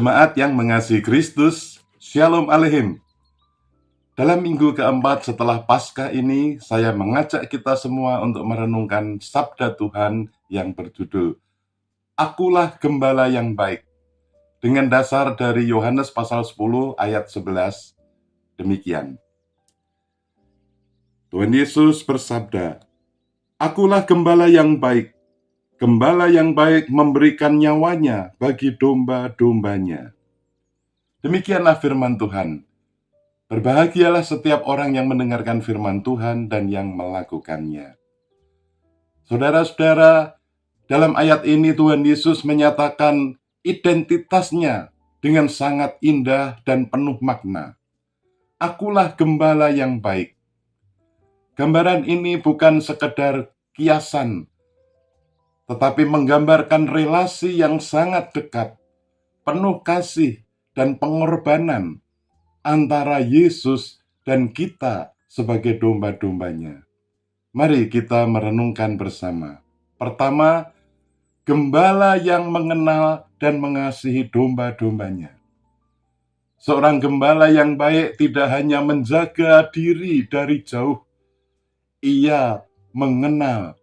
Jemaat yang mengasihi Kristus, Shalom Aleichem. Dalam minggu keempat setelah Paskah ini, saya mengajak kita semua untuk merenungkan sabda Tuhan yang berjudul Akulah Gembala yang Baik, dengan dasar dari Yohanes pasal 10 ayat 11. Demikian. Tuhan Yesus bersabda, "Akulah gembala yang baik. Gembala yang baik memberikan nyawanya bagi domba-dombanya." Demikianlah firman Tuhan. Berbahagialah setiap orang yang mendengarkan firman Tuhan dan yang melakukannya. Saudara-saudara, dalam ayat ini Tuhan Yesus menyatakan identitasnya dengan sangat indah dan penuh makna. Akulah gembala yang baik. Gambaran ini bukan sekedar kiasan, tetapi menggambarkan relasi yang sangat dekat, penuh kasih dan pengorbanan antara Yesus dan kita sebagai domba-dombanya. Mari kita merenungkan bersama. Pertama, gembala yang mengenal dan mengasihi domba-dombanya. Seorang gembala yang baik tidak hanya menjaga diri dari jauh, ia mengenal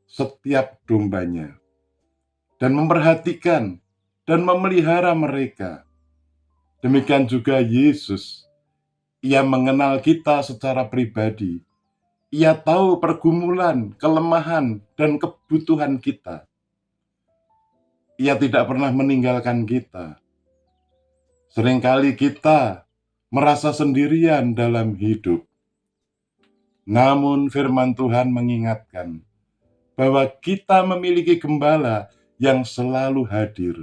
setiap dombanya dan memperhatikan dan memelihara mereka. Demikian juga Yesus. Ia mengenal kita secara pribadi. Ia tahu pergumulan, kelemahan, dan kebutuhan kita. Ia tidak pernah meninggalkan kita. Seringkali kita merasa sendirian dalam hidup. Namun firman Tuhan mengingatkan bahwa kita memiliki gembala yang selalu hadir.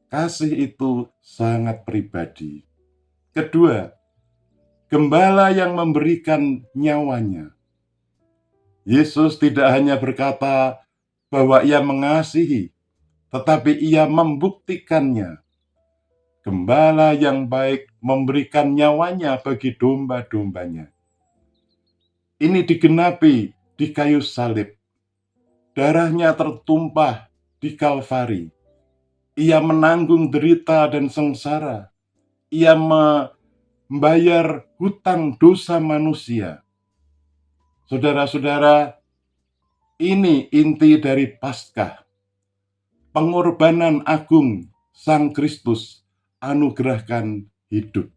Kasih itu sangat pribadi. Kedua, gembala yang memberikan nyawanya. Yesus tidak hanya berkata bahwa ia mengasihi, tetapi ia membuktikannya. Gembala yang baik memberikan nyawanya bagi domba-dombanya. Ini digenapi di kayu salib. Darahnya tertumpah di Kalvari. Ia menanggung derita dan sengsara. Ia membayar hutang dosa manusia. Saudara-saudara, ini inti dari Paskah. Pengorbanan agung Sang Kristus anugerahkan hidup.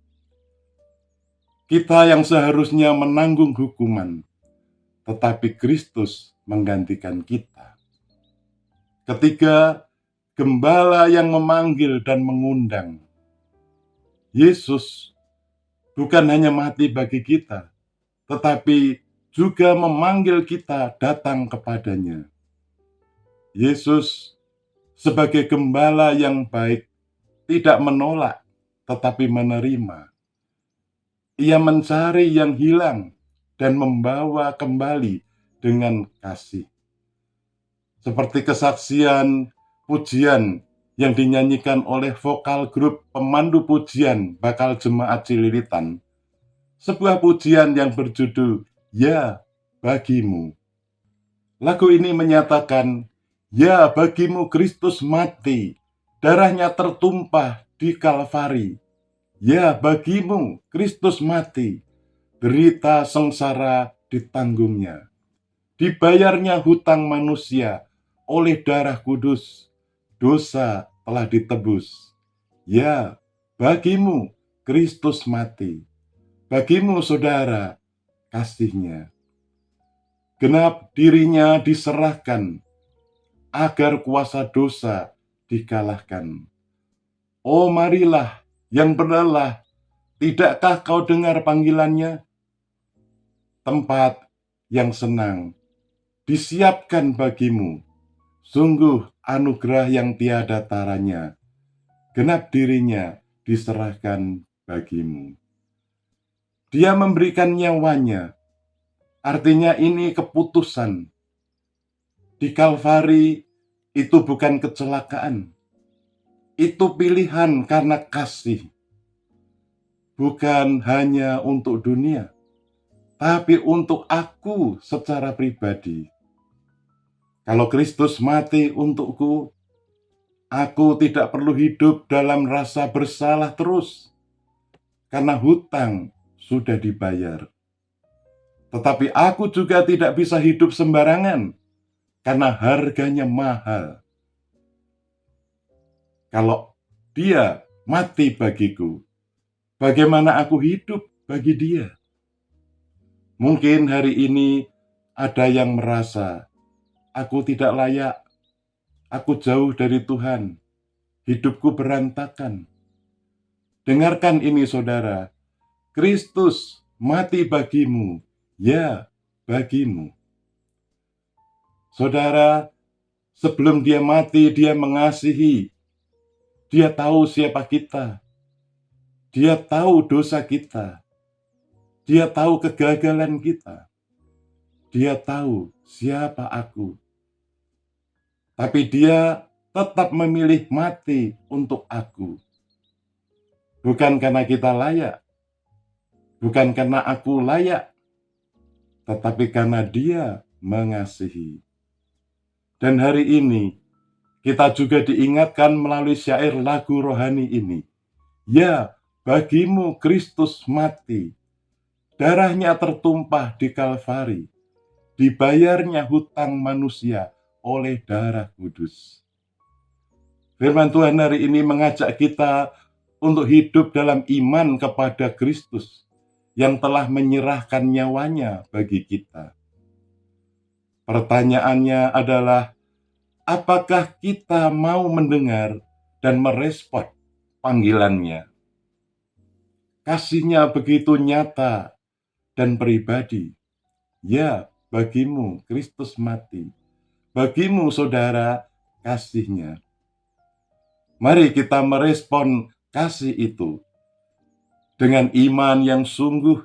Kita yang seharusnya menanggung hukuman, tetapi Kristus menggantikan kita. Ketiga, gembala yang memanggil dan mengundang. Yesus bukan hanya mati bagi kita, tetapi juga memanggil kita datang kepadanya. Yesus sebagai gembala yang baik tidak menolak, tetapi menerima. Ia mencari yang hilang dan membawa kembali dengan kasih. Seperti kesaksian pujian yang dinyanyikan oleh vokal grup pemandu pujian Bakal Jemaat Cililitan. Sebuah pujian yang berjudul "Ya Bagimu". Lagu ini menyatakan, "Ya bagimu Kristus mati, darahnya tertumpah di Kalvari. Ya bagimu Kristus mati, derita sengsara ditanggungnya. Dibayarnya hutang manusia oleh darah kudus, dosa telah ditebus. Ya bagimu Kristus mati, bagimu saudara kasihnya. Genap dirinya diserahkan, agar kuasa dosa dikalahkan. Oh marilah yang berlelah, tidakkah kau dengar panggilannya? Tempat yang senang disiapkan bagimu, sungguh anugerah yang tiada taranya. Genap dirinya diserahkan bagimu. Dia memberikan nyawanya, artinya ini keputusan. Di Kalvari itu bukan kecelakaan, itu pilihan karena kasih. Bukan hanya untuk dunia, tapi untuk aku secara pribadi. Kalau Kristus mati untukku, aku tidak perlu hidup dalam rasa bersalah terus, karena hutang sudah dibayar. Tetapi aku juga tidak bisa hidup sembarangan, karena harganya mahal. Kalau dia mati bagiku, bagaimana aku hidup bagi Dia. Mungkin hari ini ada yang merasa, aku tidak layak, aku jauh dari Tuhan, hidupku berantakan. Dengarkan ini saudara, Kristus mati bagimu, ya bagimu. Saudara, sebelum Dia mati, Dia mengasihi. Dia tahu siapa kita. Dia tahu dosa kita. Dia tahu kegagalan kita. Dia tahu siapa aku. Tapi Dia tetap memilih mati untuk aku. Bukan karena kita layak. Bukan karena aku layak. Tetapi karena Dia mengasihi. Dan hari ini, kita juga diingatkan melalui syair lagu rohani ini. Ya, bagimu Kristus mati. Darahnya tertumpah di Kalvari. Dibayarnya hutang manusia oleh darah kudus. Firman Tuhan hari ini mengajak kita untuk hidup dalam iman kepada Kristus yang telah menyerahkan nyawanya bagi kita. Pertanyaannya adalah, apakah kita mau mendengar dan merespon panggilannya? Kasih-Nya begitu nyata dan pribadi. Ya, bagimu Kristus mati. Bagimu saudara, kasih-Nya. Mari kita merespon kasih itu dengan iman yang sungguh,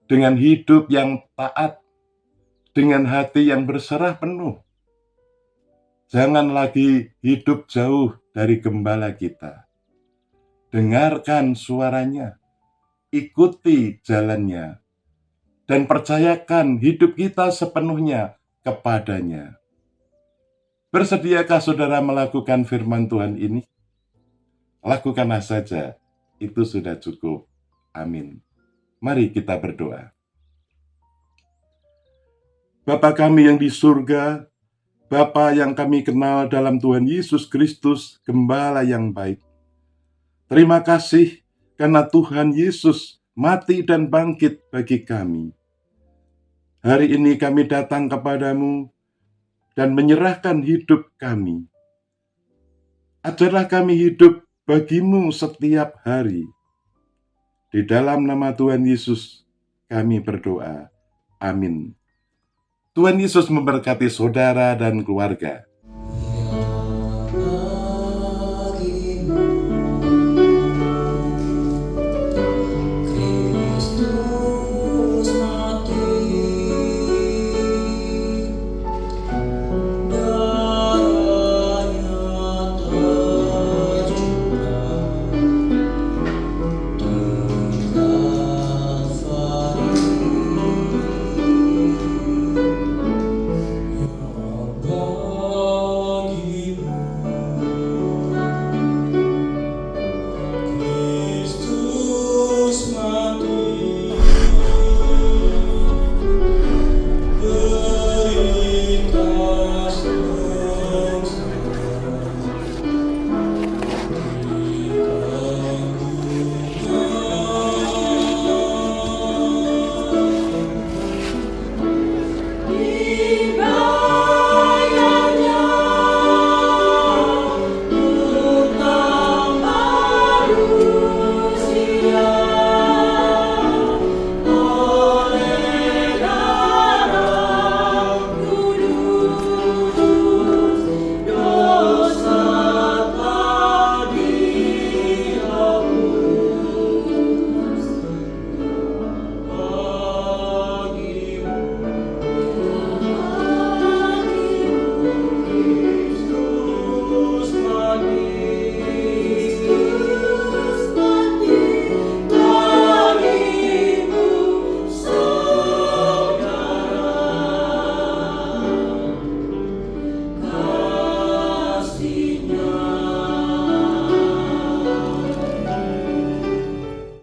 dengan hidup yang taat, dengan hati yang berserah penuh. Jangan lagi hidup jauh dari gembala kita. Dengarkan suaranya, ikuti jalannya, dan percayakan hidup kita sepenuhnya kepadanya. Bersediakah saudara melakukan firman Tuhan ini? Lakukanlah saja, itu sudah cukup. Amin. Mari kita berdoa. Bapa kami yang di surga, Bapa yang kami kenal dalam Tuhan Yesus Kristus, Gembala yang baik. Terima kasih karena Tuhan Yesus mati dan bangkit bagi kami. Hari ini kami datang kepadamu dan menyerahkan hidup kami. Ajarlah kami hidup bagimu setiap hari. Di dalam nama Tuhan Yesus kami berdoa. Amin. Tuhan Yesus memberkati saudara dan keluarga.